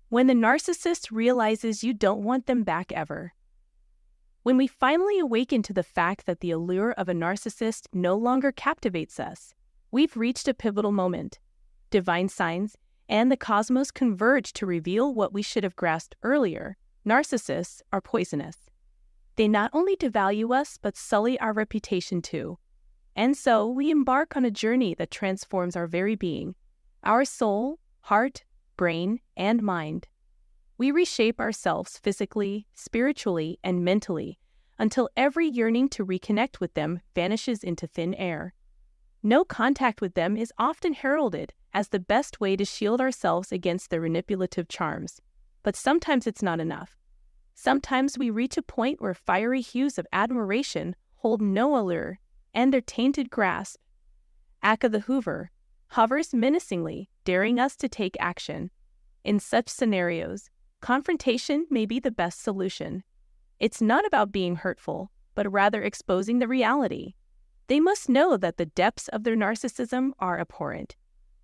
When the narcissist realizes you don't want them back ever. When we finally awaken to the fact that the allure of a narcissist no longer captivates us, we've reached a pivotal moment. Divine signs and the cosmos converge to reveal what we should have grasped earlier. Narcissists are poisonous. They not only devalue us, but sully our reputation too. And so we embark on a journey that transforms our very being, our soul, heart, brain, and mind. We reshape ourselves physically, spiritually, and mentally until every yearning to reconnect with them vanishes into thin air. No contact with them is often heralded as the best way to shield ourselves against their manipulative charms. But sometimes it's not enough. Sometimes we reach a point where fiery hues of admiration hold no allure, and their tainted grasp, Akka the Hoover, hovers menacingly, daring us to take action. In such scenarios, confrontation may be the best solution. It's not about being hurtful, but rather exposing the reality. They must know that the depths of their narcissism are abhorrent.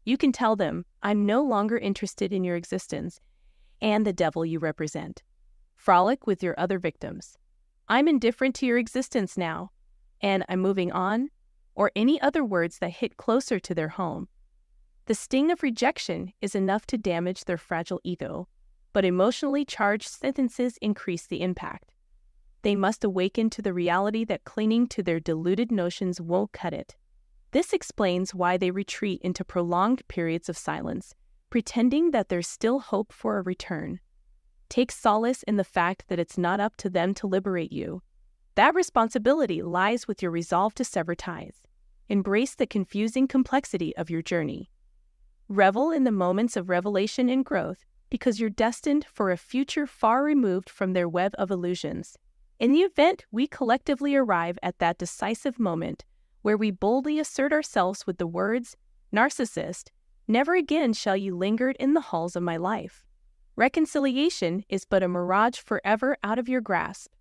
You can tell them, "I'm no longer interested in your existence and the devil you represent." Frolic with your other victims. "I'm indifferent to your existence now, and I'm moving on," or any other words that hit closer to their home. The sting of rejection is enough to damage their fragile ego, but emotionally charged sentences increase the impact. They must awaken to the reality that clinging to their deluded notions won't cut it. This explains why they retreat into prolonged periods of silence, pretending that there's still hope for a return. Take solace in the fact that it's not up to them to liberate you. That responsibility lies with your resolve to sever ties. Embrace the confusing complexity of your journey. Revel in the moments of revelation and growth, because you're destined for a future far removed from their web of illusions. In the event we collectively arrive at that decisive moment where we boldly assert ourselves with the words, "Narcissist, never again shall you linger in the halls of my life. Reconciliation is but a mirage forever out of your grasp.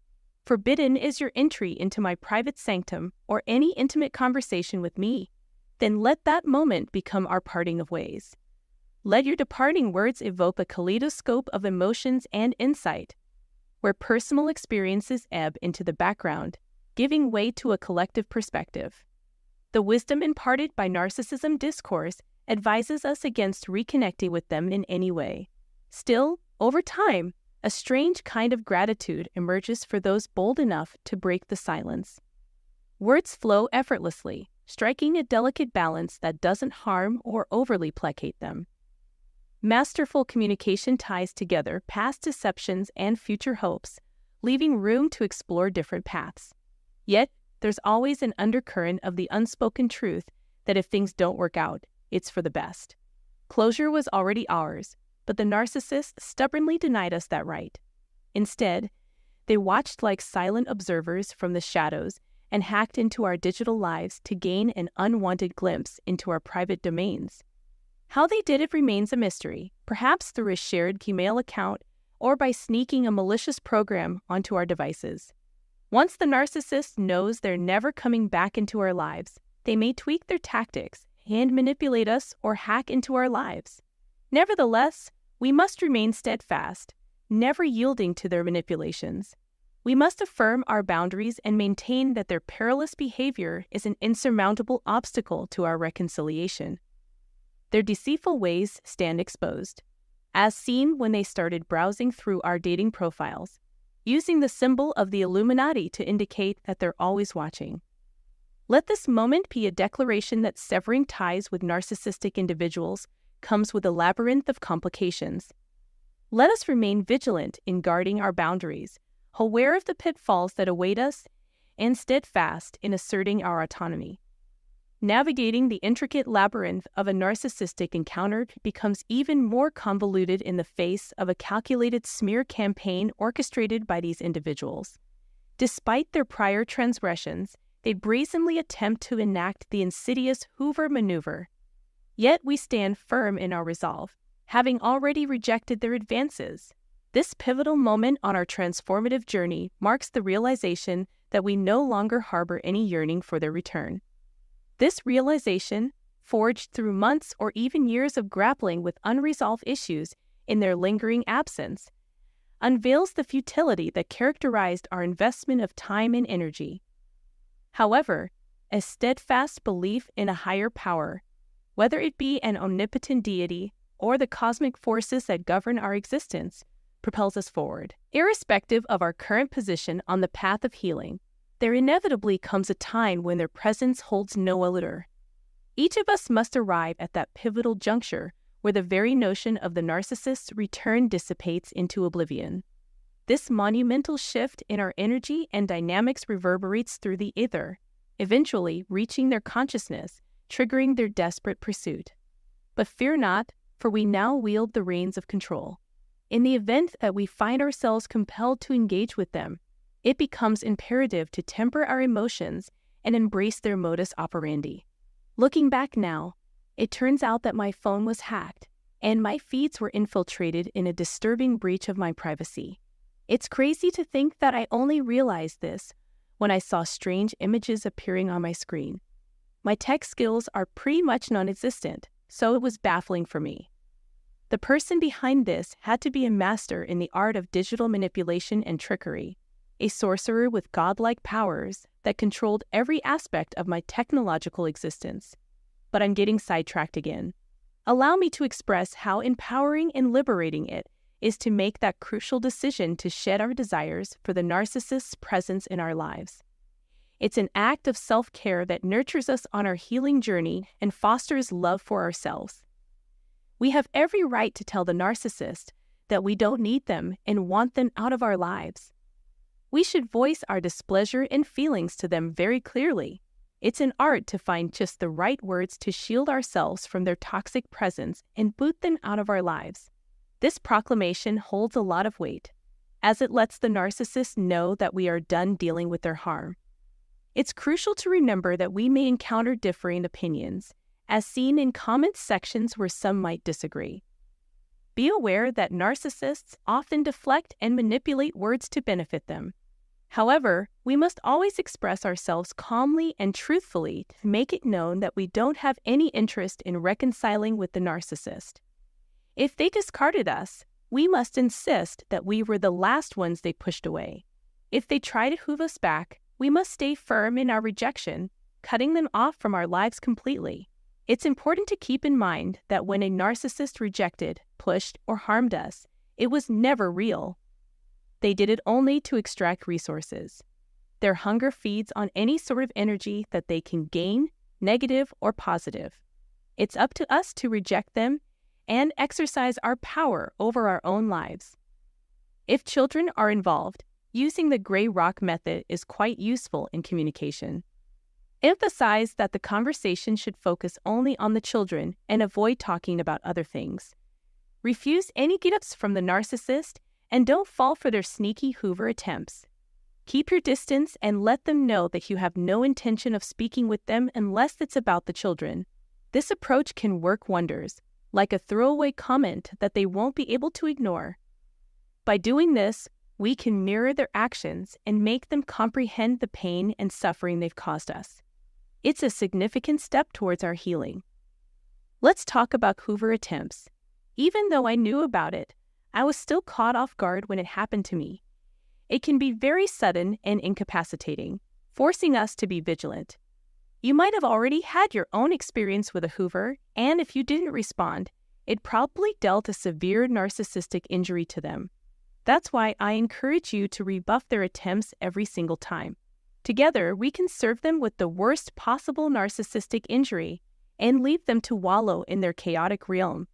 Forbidden is your entry into my private sanctum or any intimate conversation with me. Then let that moment become our parting of ways. Let your departing words evoke a kaleidoscope of emotions and insight, where personal experiences ebb into the background, giving way to a collective perspective. The wisdom imparted by narcissism discourse advises us against reconnecting with them in any way. Still, over time, a strange kind of gratitude emerges for those bold enough to break the silence. Words flow effortlessly, striking a delicate balance that doesn't harm or overly placate them. Masterful communication ties together past deceptions and future hopes, leaving room to explore different paths. Yet, there's always an undercurrent of the unspoken truth that if things don't work out, it's for the best. Closure was already ours, but the narcissist stubbornly denied us that right. Instead, they watched like silent observers from the shadows and hacked into our digital lives to gain an unwanted glimpse into our private domains. How they did it remains a mystery, perhaps through a shared Gmail account or by sneaking a malicious program onto our devices. Once the narcissist knows they're never coming back into our lives, they may tweak their tactics, hand manipulate us, or hack into our lives. Nevertheless, we must remain steadfast, never yielding to their manipulations. We must affirm our boundaries and maintain that their perilous behavior is an insurmountable obstacle to our reconciliation. Their deceitful ways stand exposed, as seen when they started browsing through our dating profiles, using the symbol of the Illuminati to indicate that they're always watching. Let this moment be a declaration that severing ties with narcissistic individuals comes with a labyrinth of complications. Let us remain vigilant in guarding our boundaries, aware of the pitfalls that await us, and steadfast in asserting our autonomy. Navigating the intricate labyrinth of a narcissistic encounter becomes even more convoluted in the face of a calculated smear campaign orchestrated by these individuals. Despite their prior transgressions, they brazenly attempt to enact the insidious Hoover maneuver. Yet we stand firm in our resolve, having already rejected their advances. This pivotal moment on our transformative journey marks the realization that we no longer harbor any yearning for their return. This realization, forged through months or even years of grappling with unresolved issues, in their lingering absence, unveils the futility that characterized our investment of time and energy. However, a steadfast belief in a higher power, whether it be an omnipotent deity or the cosmic forces that govern our existence, propels us forward. Irrespective of our current position on the path of healing, there inevitably comes a time when their presence holds no allure. Each of us must arrive at that pivotal juncture where the very notion of the narcissist's return dissipates into oblivion. This monumental shift in our energy and dynamics reverberates through the ether, eventually reaching their consciousness, triggering their desperate pursuit. But fear not, for we now wield the reins of control. In the event that we find ourselves compelled to engage with them, it becomes imperative to temper our emotions and embrace their modus operandi. Looking back now, it turns out that my phone was hacked, and my feeds were infiltrated in a disturbing breach of my privacy. It's crazy to think that I only realized this when I saw strange images appearing on my screen. My tech skills are pretty much non-existent, so it was baffling for me. The person behind this had to be a master in the art of digital manipulation and trickery, a sorcerer with godlike powers that controlled every aspect of my technological existence. But I'm getting sidetracked again. Allow me to express how empowering and liberating it is to make that crucial decision to shed our desires for the narcissist's presence in our lives. It's an act of self-care that nurtures us on our healing journey and fosters love for ourselves. We have every right to tell the narcissist that we don't need them and want them out of our lives. We should voice our displeasure and feelings to them very clearly. It's an art to find just the right words to shield ourselves from their toxic presence and boot them out of our lives. This proclamation holds a lot of weight, as it lets the narcissist know that we are done dealing with their harm. It's crucial to remember that we may encounter differing opinions, as seen in comment sections where some might disagree. Be aware that narcissists often deflect and manipulate words to benefit them. However, we must always express ourselves calmly and truthfully to make it known that we don't have any interest in reconciling with the narcissist. If they discarded us, we must insist that we were the last ones they pushed away. If they try to hoover us back, we must stay firm in our rejection, cutting them off from our lives completely. It's important to keep in mind that when a narcissist rejected, pushed, or harmed us, it was never real. They did it only to extract resources. Their hunger feeds on any sort of energy that they can gain, negative or positive. It's up to us to reject them and exercise our power over our own lives. If children are involved, using the gray rock method is quite useful in communication. Emphasize that the conversation should focus only on the children and avoid talking about other things. Refuse any get-ups from the narcissist and don't fall for their sneaky hoover attempts. Keep your distance and let them know that you have no intention of speaking with them unless it's about the children. This approach can work wonders, like a throwaway comment that they won't be able to ignore. By doing this, we can mirror their actions and make them comprehend the pain and suffering they've caused us. It's a significant step towards our healing. Let's talk about hoover attempts. Even though I knew about it, I was still caught off guard when it happened to me. It can be very sudden and incapacitating, forcing us to be vigilant. You might have already had your own experience with a hoover, and if you didn't respond, it probably dealt a severe narcissistic injury to them. That's why I encourage you to rebuff their attempts every single time. Together, we can serve them with the worst possible narcissistic injury and leave them to wallow in their chaotic realm,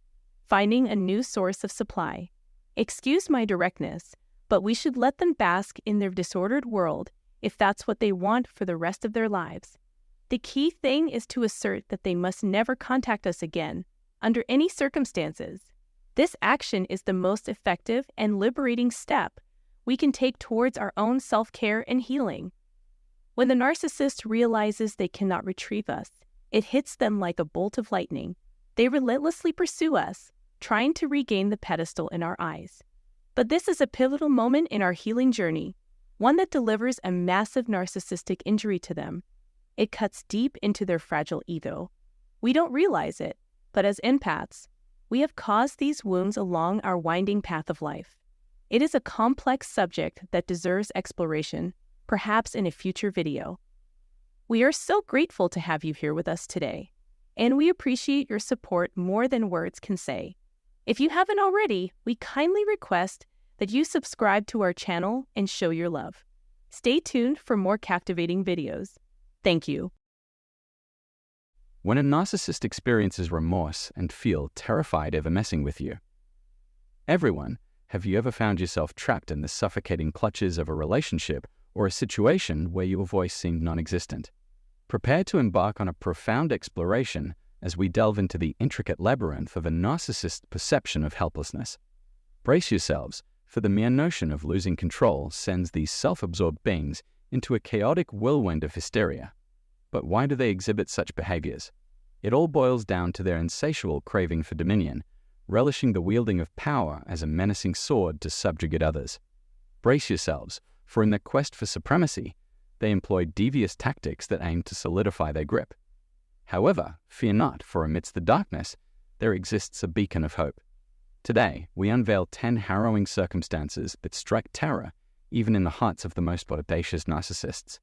finding a new source of supply. Excuse my directness, but we should let them bask in their disordered world if that's what they want for the rest of their lives. The key thing is to assert that they must never contact us again, under any circumstances. This action is the most effective and liberating step we can take towards our own self-care and healing. When the narcissist realizes they cannot retrieve us, it hits them like a bolt of lightning. They relentlessly pursue us, trying to regain the pedestal in our eyes. But this is a pivotal moment in our healing journey, one that delivers a massive narcissistic injury to them. It cuts deep into their fragile ego. We don't realize it, but as empaths, we have caused these wounds along our winding path of life. It is a complex subject that deserves exploration, perhaps in a future video. We are so grateful to have you here with us today, and we appreciate your support more than words can say. If you haven't already, we kindly request that you subscribe to our channel and show your love. Stay tuned for more captivating videos. Thank you. When a narcissist experiences remorse and feel terrified ever messing with you. Everyone, have you ever found yourself trapped in the suffocating clutches of a relationship or a situation where your voice seemed non-existent? Prepare to embark on a profound exploration as we delve into the intricate labyrinth of a narcissist's perception of helplessness. Brace yourselves, for the mere notion of losing control sends these self-absorbed beings into a chaotic whirlwind of hysteria. But why do they exhibit such behaviors? It all boils down to their insatiable craving for dominion, relishing the wielding of power as a menacing sword to subjugate others. Brace yourselves, for in their quest for supremacy, they employ devious tactics that aim to solidify their grip. However, fear not, for amidst the darkness, there exists a beacon of hope. Today, we unveil 10 harrowing circumstances that strike terror even in the hearts of the most audacious narcissists.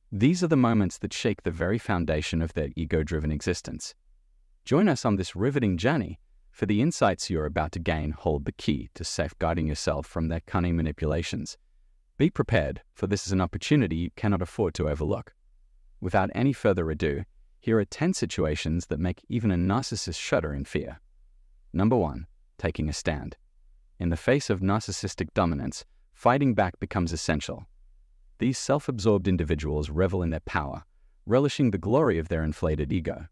These are the moments that shake the very foundation of their ego-driven existence. Join us on this riveting journey, for the insights you're about to gain hold the key to safeguarding yourself from their cunning manipulations. Be prepared, for this is an opportunity you cannot afford to overlook. Without any further ado, here are 10 situations that make even a narcissist shudder in fear. Number 1. Taking a stand. In the face of narcissistic dominance, fighting back becomes essential. These self-absorbed individuals revel in their power, relishing the glory of their inflated ego.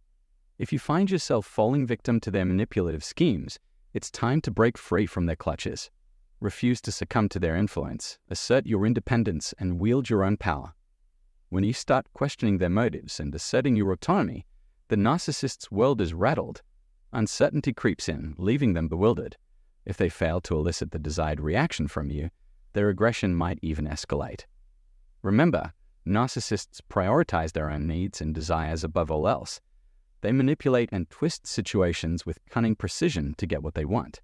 If you find yourself falling victim to their manipulative schemes, it's time to break free from their clutches. Refuse to succumb to their influence, assert your independence, and wield your own power. When you start questioning their motives and asserting your autonomy, the narcissist's world is rattled. Uncertainty creeps in, leaving them bewildered. If they fail to elicit the desired reaction from you, their aggression might even escalate. Remember, narcissists prioritize their own needs and desires above all else. They manipulate and twist situations with cunning precision to get what they want.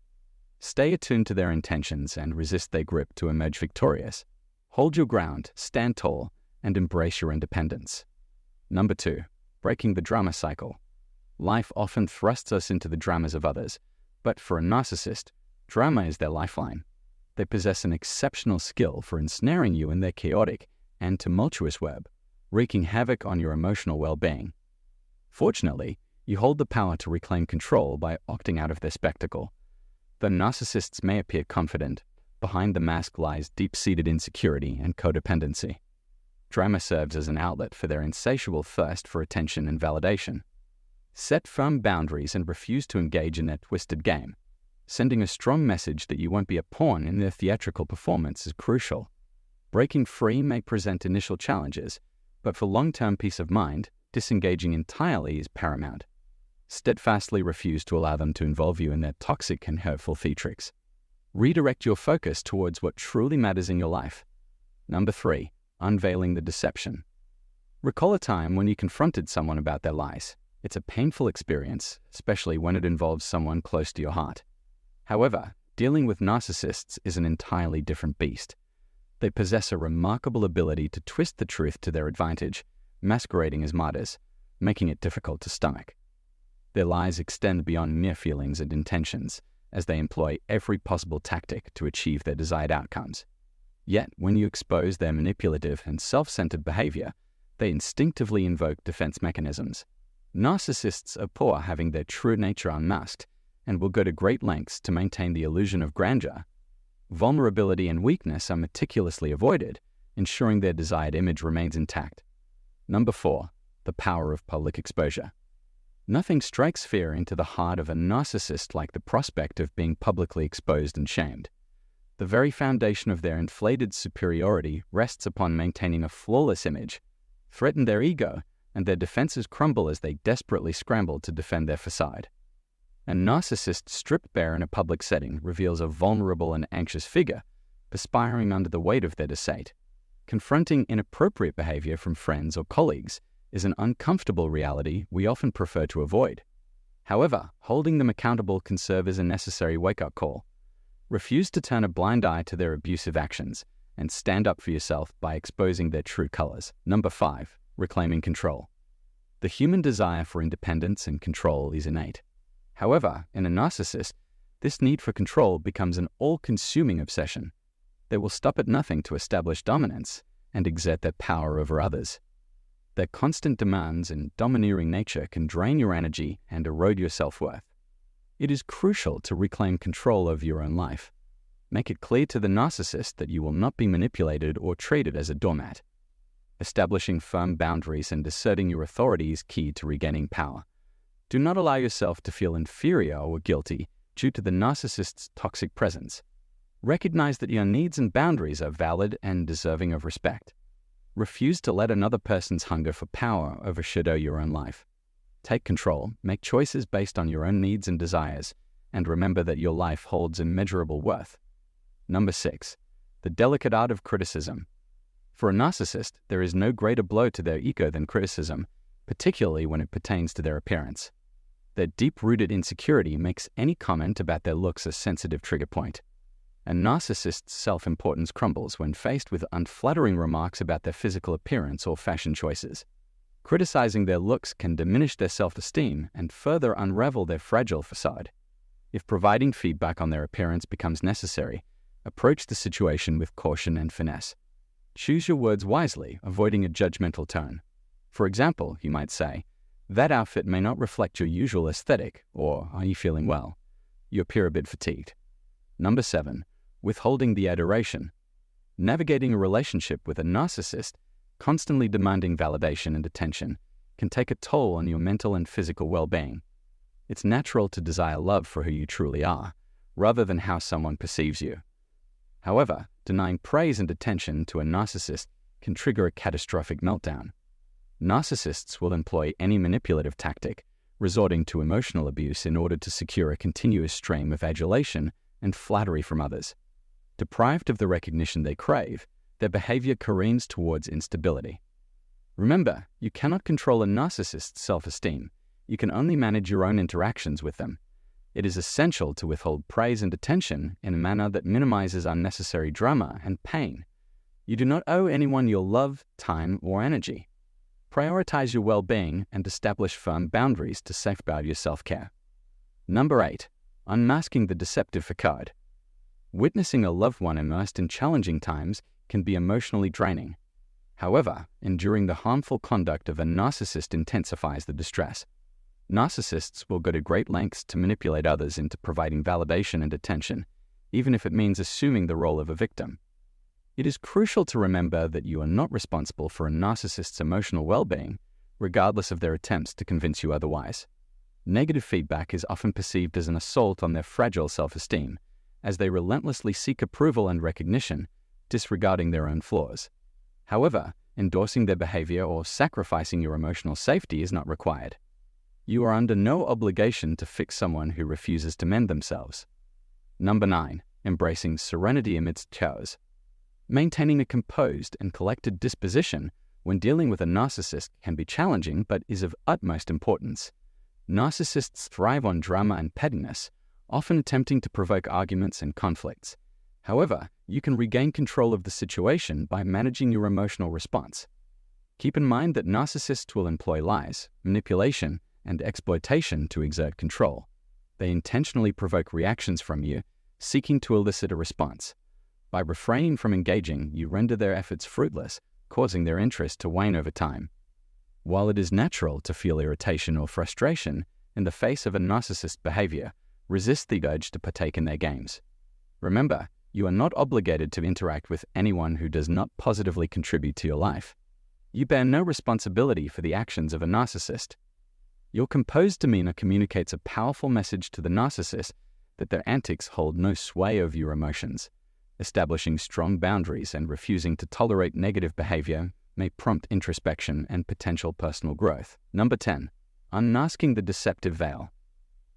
Stay attuned to their intentions and resist their grip to emerge victorious. Hold your ground, stand tall, and embrace your independence. Number 2. Breaking the drama cycle. Life often thrusts us into the dramas of others, but for a narcissist, drama is their lifeline. They possess an exceptional skill for ensnaring you in their chaotic and tumultuous web, wreaking havoc on your emotional well-being. Fortunately, you hold the power to reclaim control by opting out of their spectacle. Though narcissists may appear confident, behind the mask lies deep-seated insecurity and codependency. Drama serves as an outlet for their insatiable thirst for attention and validation. Set firm boundaries and refuse to engage in their twisted game. Sending a strong message that you won't be a pawn in their theatrical performance is crucial. Breaking free may present initial challenges, but for long-term peace of mind, disengaging entirely is paramount. Steadfastly refuse to allow them to involve you in their toxic and hurtful theatrics. Redirect your focus towards what truly matters in your life. Number 3. Unveiling the deception. Recall a time when you confronted someone about their lies. It's a painful experience, especially when it involves someone close to your heart. However, dealing with narcissists is an entirely different beast. They possess a remarkable ability to twist the truth to their advantage, masquerading as martyrs, making it difficult to stomach. Their lies extend beyond mere feelings and intentions, as they employ every possible tactic to achieve their desired outcomes. Yet, when you expose their manipulative and self-centered behavior, they instinctively invoke defense mechanisms. Narcissists abhor having their true nature unmasked and will go to great lengths to maintain the illusion of grandeur. Vulnerability and weakness are meticulously avoided, ensuring their desired image remains intact. Number 4. The power of public exposure. Nothing strikes fear into the heart of a narcissist like the prospect of being publicly exposed and shamed. The very foundation of their inflated superiority rests upon maintaining a flawless image. Threaten their ego, and their defenses crumble as they desperately scramble to defend their facade. A narcissist stripped bare in a public setting reveals a vulnerable and anxious figure, perspiring under the weight of their deceit. Confronting inappropriate behavior from friends or colleagues is an uncomfortable reality we often prefer to avoid. However, holding them accountable can serve as a necessary wake-up call. Refuse to turn a blind eye to their abusive actions and stand up for yourself by exposing their true colors. Number 5, reclaiming control. The human desire for independence and control is innate. However, in a narcissist, this need for control becomes an all-consuming obsession. They will stop at nothing to establish dominance and exert their power over others. Their constant demands and domineering nature can drain your energy and erode your self-worth. It is crucial to reclaim control over your own life. Make it clear to the narcissist that you will not be manipulated or treated as a doormat. Establishing firm boundaries and asserting your authority is key to regaining power. Do not allow yourself to feel inferior or guilty due to the narcissist's toxic presence. Recognize that your needs and boundaries are valid and deserving of respect. Refuse to let another person's hunger for power overshadow your own life. Take control, make choices based on your own needs and desires, and remember that your life holds immeasurable worth. Number 6, the delicate art of criticism. For a narcissist, there is no greater blow to their ego than criticism, particularly when it pertains to their appearance. Their deep-rooted insecurity makes any comment about their looks a sensitive trigger point. A narcissist's self-importance crumbles when faced with unflattering remarks about their physical appearance or fashion choices. Criticizing their looks can diminish their self-esteem and further unravel their fragile facade. If providing feedback on their appearance becomes necessary, approach the situation with caution and finesse. Choose your words wisely, avoiding a judgmental tone. For example, you might say, "That outfit may not reflect your usual aesthetic," or "Are you feeling well? You appear a bit fatigued." Number 7, withholding the adoration. Navigating a relationship with a narcissist, constantly demanding validation and attention, can take a toll on your mental and physical well-being. It's natural to desire love for who you truly are, rather than how someone perceives you. However, denying praise and attention to a narcissist can trigger a catastrophic meltdown. Narcissists will employ any manipulative tactic, resorting to emotional abuse in order to secure a continuous stream of adulation and flattery from others. Deprived of the recognition they crave, their behavior careens towards instability. Remember, you cannot control a narcissist's self-esteem. You can only manage your own interactions with them. It is essential to withhold praise and attention in a manner that minimizes unnecessary drama and pain. You do not owe anyone your love, time, or energy. Prioritize your well-being and establish firm boundaries to safeguard your self-care. Number 8, unmasking the deceptive facade. Witnessing a loved one immersed in challenging times can be emotionally draining. However, enduring the harmful conduct of a narcissist intensifies the distress. Narcissists will go to great lengths to manipulate others into providing validation and attention, even if it means assuming the role of a victim. It is crucial to remember that you are not responsible for a narcissist's emotional well-being, regardless of their attempts to convince you otherwise. Negative feedback is often perceived as an assault on their fragile self-esteem, as they relentlessly seek approval and recognition, disregarding their own flaws. However, endorsing their behavior or sacrificing your emotional safety is not required. You are under no obligation to fix someone who refuses to mend themselves. Number 9, embracing serenity amidst chaos. Maintaining a composed and collected disposition when dealing with a narcissist can be challenging but is of utmost importance. Narcissists thrive on drama and pettiness, often attempting to provoke arguments and conflicts. However, you can regain control of the situation by managing your emotional response. Keep in mind that narcissists will employ lies, manipulation, and exploitation to exert control. They intentionally provoke reactions from you, seeking to elicit a response. By refraining from engaging, you render their efforts fruitless, causing their interest to wane over time. While it is natural to feel irritation or frustration in the face of a narcissist's behavior, resist the urge to partake in their games. Remember, you are not obligated to interact with anyone who does not positively contribute to your life. You bear no responsibility for the actions of a narcissist. Your composed demeanor communicates a powerful message to the narcissist that their antics hold no sway over your emotions. Establishing strong boundaries and refusing to tolerate negative behavior may prompt introspection and potential personal growth. Number 10, unmasking the deceptive veil.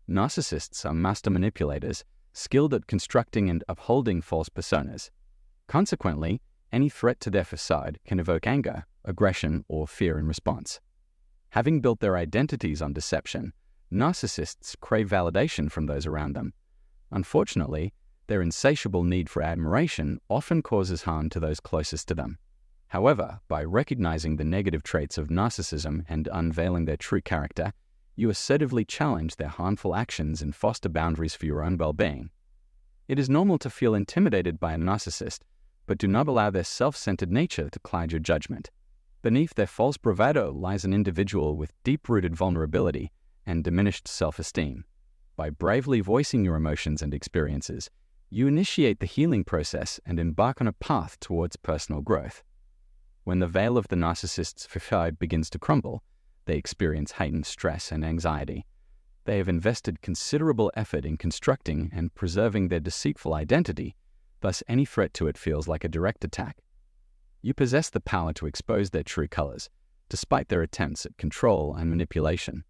Narcissists are master manipulators, skilled at constructing and upholding false personas. Consequently, any threat to their facade can evoke anger, aggression, or fear in response. Having built their identities on deception, Narcissists crave validation from those around them. Unfortunately, their insatiable need for admiration often causes harm to those closest to them. However, by recognizing the negative traits of narcissism and unveiling their true character, you assertively challenge their harmful actions and foster boundaries for your own well-being. It is normal to feel intimidated by a narcissist, but do not allow their self-centered nature to cloud your judgment. Beneath their false bravado lies an individual with deep-rooted vulnerability and diminished self-esteem. By bravely voicing your emotions and experiences, you initiate the healing process and embark on a path towards personal growth. When the veil of the narcissist's facade begins to crumble, they experience heightened stress and anxiety. They have invested considerable effort in constructing and preserving their deceitful identity, thus any threat to it feels like a direct attack. You possess the power to expose their true colors, despite their attempts at control and manipulation.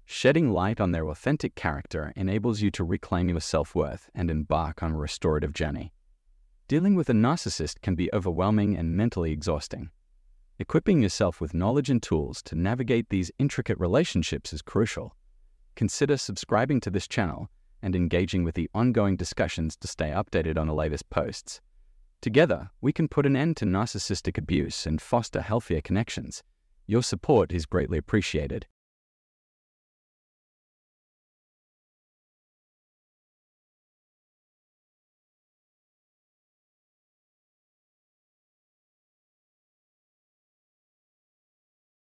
Shedding light on their authentic character enables you to reclaim your self-worth and embark on a restorative journey. Dealing with a narcissist can be overwhelming and mentally exhausting. Equipping yourself with knowledge and tools to navigate these intricate relationships is crucial. Consider subscribing to this channel and engaging with the ongoing discussions to stay updated on the latest posts. Together, we can put an end to narcissistic abuse and foster healthier connections. Your support is greatly appreciated.